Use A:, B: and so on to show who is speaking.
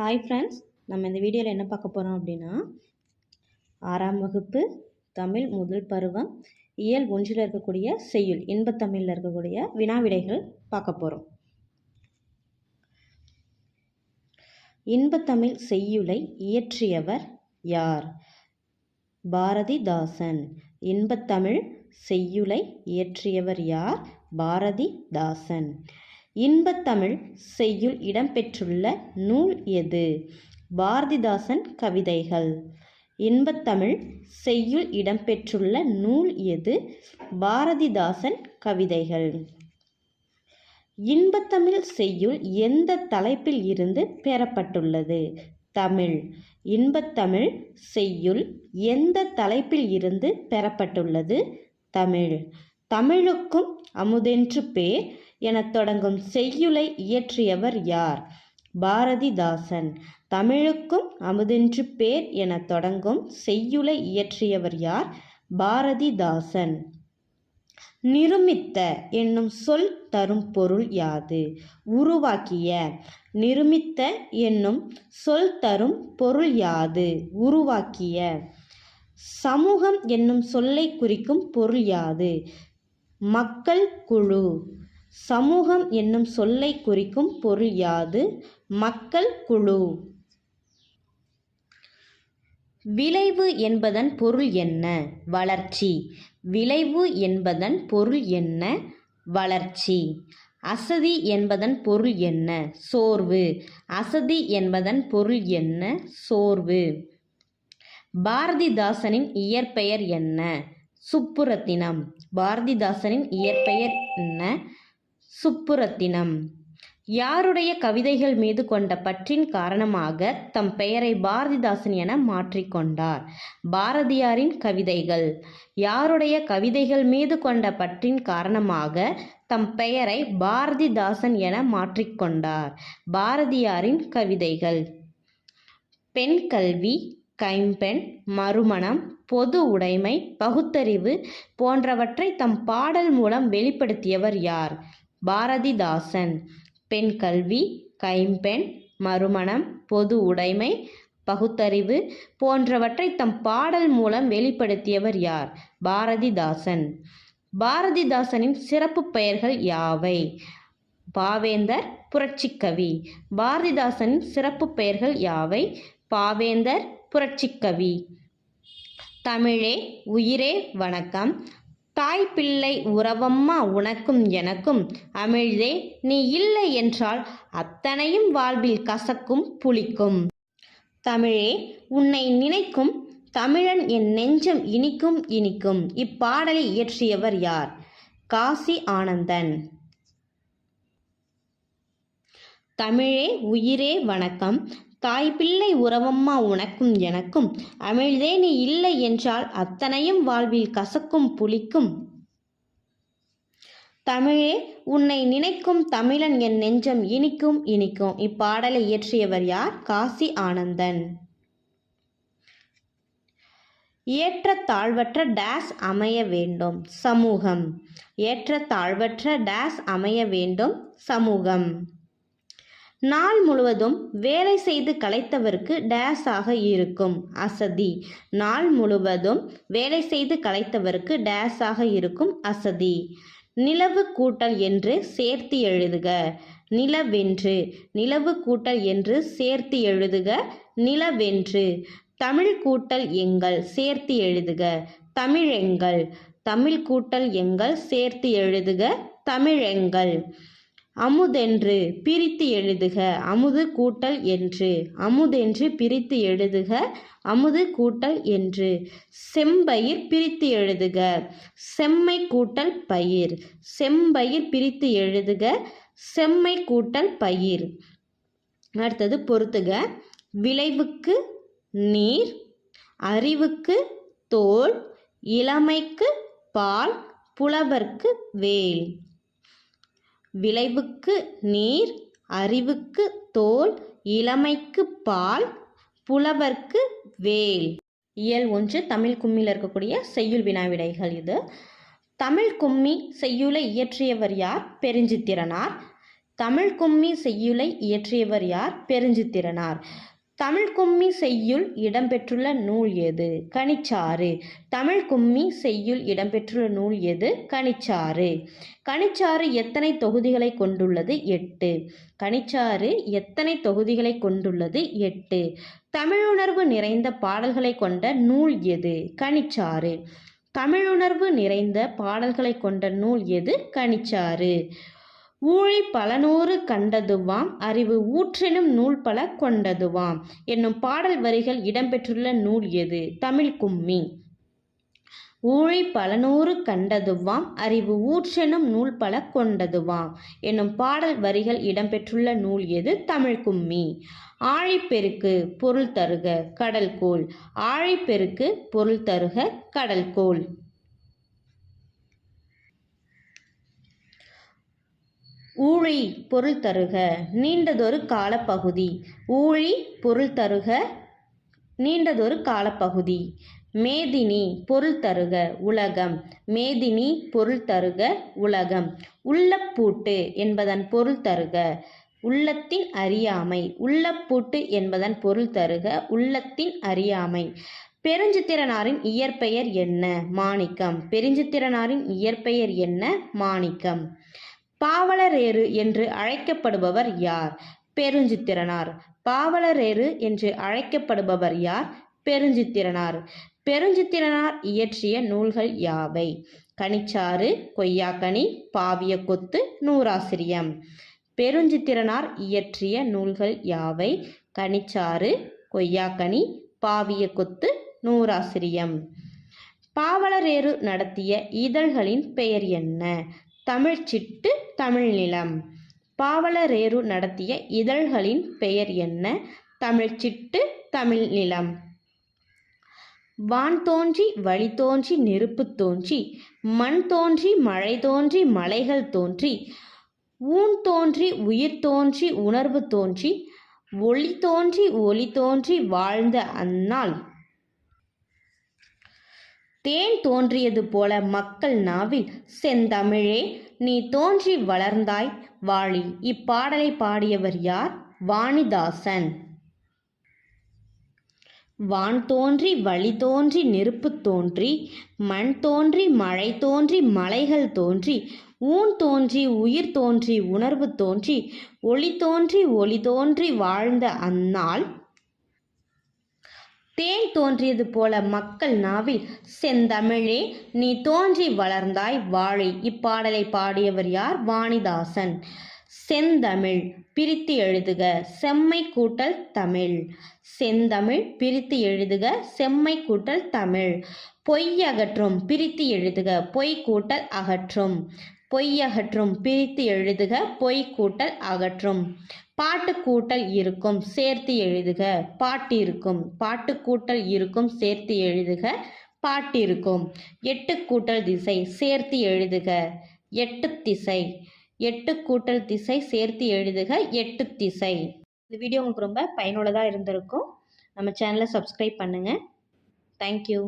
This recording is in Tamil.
A: ஹாய் ஃப்ரெண்ட்ஸ், நம்ம இந்த வீடியோவில் என்ன பார்க்க போகிறோம் அப்படின்னா 6ஆம் வகுப்பு தமிழ் முதல் பருவம் இயல் 1 இருக்கக்கூடிய செய்யுள் இன்பத்தமிழில் இருக்கக்கூடிய வினாவிடைகள் பார்க்க போகிறோம். இன்பத்தமிழ் செய்யுளை இயற்றியவர் யார்? பாரதிதாசன். இன்பத்தமிழ் செய்யுளை இயற்றியவர் யார்? பாரதிதாசன். இன்பத்தமிழ் செய்யுள் இடம்பெற்றுள்ள நூல் எது? பாரதிதாசன் கவிதைகள். இன்பத்தமிழ் செய்யுள் இடம்பெற்றுள்ள நூல் எது? பாரதிதாசன் கவிதைகள். இன்பத்தமிழ் செய்யுள் எந்த தலைப்பில் இருந்து பெறப்பட்டுள்ளது? தமிழ். இன்பத்தமிழ் செய்யுள் எந்த தலைப்பில் இருந்து பெறப்பட்டுள்ளது? தமிழ். தமிழுக்கும் அமுதென்று பேர் எனத் தொடங்கும் செய்யுளை இயற்றியவர் யார்? பாரதிதாசன். தமிழுக்கும் அமுதென்று பேர் எனத் தொடங்கும் செய்யுளை இயற்றியவர் யார்? பாரதிதாசன். நிருமித்த என்னும் சொல் தரும் பொருள் யாது? உருவாக்கிய. நிருமித்த என்னும் சொல் தரும் பொருள் யாது? உருவாக்கிய. சமூகம் என்னும் சொல்லை குறிக்கும் பொருள் யாது? மக்கள் குழு. சமூகம் என்னும் சொல்லை குறிக்கும் பொருள் யாது? மக்கள் குழு. விளைவு என்பதன் பொருள் என்ன? வளர்ச்சி. விளைவு என்பதன் பொருள் என்ன? வளர்ச்சி. அசதி என்பதன் பொருள் என்ன? சோர்வு. அசதி என்பதன் பொருள் என்ன? சோர்வு. பாரதிதாசனின் இயற்பெயர் என்ன? சுப்புரத்தினம். பாரதிதாசனின் இயற்பெயர் என்ன? சுப்புரத்தினம். யாருடைய கவிதைகள் மீது கொண்ட பற்றின் காரணமாக தம் பெயரை பாரதிதாசன் என மாற்றிக்கொண்டார்? பாரதியாரின் கவிதைகள். யாருடைய கவிதைகள் மீது கொண்ட பற்றின் காரணமாக தம் பெயரை பாரதிதாசன் என மாற்றிக்கொண்டார்? பாரதியாரின் கவிதைகள். பெண் கல்வி, கைம்பெண், மறுமணம், பொது உடைமை, பகுத்தறிவு போன்றவற்றை தம் பாடல் மூலம் வெளிப்படுத்தியவர் யார்? பாரதிதாசன். பெண் கல்வி, கைம்பெண், மறுமணம், பொது உடைமை, பகுத்தறிவு போன்றவற்றை தம் பாடல் மூலம் வெளிப்படுத்தியவர் யார்? பாரதிதாசன். பாரதிதாசனின் சிறப்பு பெயர்கள் யாவை? பாவேந்தர், புரட்சிக்கவி. பாரதிதாசனின் சிறப்பு பெயர்கள் யாவை? பாவேந்தர், புரட்சிக்கவி. தமிழே உயிரே வணக்கம். தாய் பிள்ளை உறவம்மா உனக்கும் எனக்கும். அமிழ்தே நீ இல்லை என்றால் அத்தனையும் வாழ்வில் கசக்கும் புளிக்கும். தமிழே உன்னை நினைக்கும் தமிழன் என் நெஞ்சம் இனிக்கும் இனிக்கும். இப்பாடலை இயற்றியவர் யார்? காசி ஆனந்தன். தமிழே உயிரே வணக்கம். தாய் பிள்ளை உறவம்மா உனக்கும் எனக்கும். அமிழ்தே நீ இல்லை என்றால் அத்தனையும் வாழ்வில் கசக்கும் புளிக்கும். தமிழே உன்னை நினைக்கும் தமிழன் என் நெஞ்சம் இனிக்கும் இனிக்கும். இப்பாடலை இயற்றியவர் யார்? காசி ஆனந்தன். ஏற்ற தாழ்வற்ற டேஸ் அமைய வேண்டும். சமூகம். ஏற்ற தாழ்வற்ற டேஸ் அமைய வேண்டும். சமூகம். நாள் முழுவதும் வேலை செய்து களைத்தவருக்கு டேஸ் ஆக இருக்கும். அசதி. நாள் முழுவதும் வேலை செய்து களைத்தவருக்கு டேஸ் ஆக இருக்கும். அசதி. நிலவு கூட்டல் என்று சேர்த்து எழுதுக. நிலவென்று. நிலவு கூட்டல் என்று சேர்த்து எழுதுக. நிலவென்று. தமிழ் கூட்டல் எங்கள் சேர்த்து எழுதுக. தமிழெங்கள். தமிழ் கூட்டல் எங்கள் சேர்த்து எழுதுக. தமிழெங்கள். அமுதென்று பிரித்து எழுதுக. அமுது கூட்டல் என்று. அமுதென்று பிரித்து எழுதுக. அமுது கூட்டல் என்று. செம்பயிர் பிரித்து எழுதுக. செம்மை கூட்டல் பயிர். செம்பயிர் பிரித்து எழுதுக. செம்மை கூட்டல் பயிர். அடுத்தது பொறுத்துக. விளைவுக்கு நீர், அறிவுக்கு தோல், இளமைக்கு பால், புலவர்க்கு வேல். விளைவுக்கு நீர், அறிவுக்கு தோல், இளமைக்கு பால், புலவர்க்கு வேல். இயல் 1 தமிழ் கும்மியில் இருக்கக்கூடிய செய்யுள் வினாவிடைகள் இது. தமிழ் கும்மி செய்யுளை இயற்றியவர் யார்? பெருஞ்சித்திரனார். தமிழ் கும்மி செய்யுளை இயற்றியவர் யார்? பெருஞ்சித்திரனார். தமிழ் கும்மி செய்யுள் இடம்பெற்றுள்ள நூல் எது? கனிச்சாறு. தமிழ் கும்மி செய்யுள் இடம்பெற்றுள்ள நூல் எது? கனிச்சாறு. கனிச்சாறு எத்தனை தொகுதிகளை கொண்டுள்ளது? 8. கனிச்சாறு எத்தனை தொகுதிகளை கொண்டுள்ளது? 8. தமிழுணர்வு நிறைந்த பாடல்களை கொண்ட நூல் எது? கனிச்சாறு. தமிழுணர்வு நிறைந்த பாடல்களை கொண்ட நூல் எது? கனிச்சாறு. ஊழி பலநூறு கண்டதுவாம் அறிவு ஊற்றெனும் நூல் பல கொண்டதுவாம் என்னும் பாடல் வரிகள் இடம்பெற்றுள்ள நூல் எது? தமிழ் கும்மி. ஊழி பலநூறு கண்டதுவாம் அறிவு ஊற்றெனும் நூல் பல கொண்டதுவாம் என்னும் பாடல் வரிகள் இடம்பெற்றுள்ள நூல் எது? தமிழ் கும்மி. ஆழிப்பெருக்கு பொருள் தருக கடல்கோள். ஆழிப்பெருக்கு பொருள் தருக கடல்கோள். ஊழி பொருள் தருக நீண்டதொரு காலப்பகுதி. ஊழி பொருள் தருக நீண்டதொரு காலப்பகுதி. மேதினி பொருள் தருக உலகம். மேதினி பொருள் தருக உலகம். உள்ளப்பூட்டு என்பதன் பொருள் தருக உள்ளத்தின் அறியாமை. உள்ளப்பூட்டு என்பதன் பொருள் தருக உள்ளத்தின் அறியாமை. பெருஞ்சித்திரனாரின் இயற்பெயர் என்ன? மாணிக்கம். பெருஞ்சித்திரனாரின் இயற்பெயர் என்ன? மாணிக்கம். பாவலரேறு என்று அழைக்கப்படுபவர் யார்? பெருஞ்சித்திரனார். பாவலரேறு என்று அழைக்கப்படுபவர் யார்? பெருஞ்சித்திரனார். பெருஞ்சித்திரனார் இயற்றிய நூல்கள் யாவை? கனிச்சாறு, கொய்யாக்கனி, பாவிய கொத்து, நூறாசிரியம். பெருஞ்சித்திரனார் இயற்றிய நூல்கள் யாவை? கனிச்சாறு, கொய்யாக்கனி, பாவிய கொத்து, நூறாசிரியம். பாவலரேறு நடத்திய இதழ்களின் பெயர் என்ன? தமிழ்ச்சிட்டு, தமிழ்நிலம். பாவலரேறு நடத்திய இதழ்களின் பெயர் என்ன? தமிழ்ச்சிட்டு, தமிழ்நிலம். வான் தோன்றி வழி தோன்றி நெருப்பு தோன்றி மண் தோன்றி மழை தோன்றி மலைகள் தோன்றி ஊன் தோன்றி உயிர் தோன்றி உணர்வு தோன்றி ஒளி தோன்றி ஒளி தோன்றி வாழ்ந்த அந்நாள் தேன் தோன்றியது போல மக்கள் நாவில் செந்தமிழே நீ தோன்றி வளர்ந்தாய் வாழி. இப்பாடலை பாடியவர் யார்? வாணிதாசன். வான் தோன்றி வழி தோன்றி நெருப்பு தோன்றி மண் தோன்றி மழை தோன்றி மலைகள் தோன்றி ஊன் தோன்றி உயிர் தோன்றி உணர்வு தோன்றி ஒளி தோன்றி ஒளி தோன்றி வாழ்ந்த அந்நாள் தேன் தோன்றியது போல மக்கள் நாவில் செந்தமிழே நீ தோன்றி வளர்ந்தாய் வாழி. இப்பாடலை பாடியவர் யார்? வாணிதாசன். செந்தமிழ் பிரித்து எழுதுக செம்மை கூட்டல் தமிழ். செந்தமிழ் பிரித்து எழுதுக செம்மை கூட்டல் தமிழ். பொய் அகற்றும் பிரித்து எழுதுக பொய் கூட்டல் அகற்றும். பொய் அகற்றும் பிரித்து எழுதுக பொய் கூட்டல் அகற்றும். பாட்டு கூட்டல் இருக்கும் சேர்த்து எழுதுக பாட்டிருக்கும். பாட்டு கூட்டல் இருக்கும் சேர்த்து எழுதுக பாட்டிருக்கும். எட்டு கூட்டல் திசை சேர்த்து எழுதுக எட்டு திசை. எட்டு கூட்டல் திசை சேர்த்து எழுதுக எட்டு திசை. இந்த வீடியோ உங்களுக்கு ரொம்ப பயனுள்ளதாக இருந்திருக்கும். நம்ம சேனலை சப்ஸ்கிரைப் பண்ணுங்கள். தேங்க்யூ.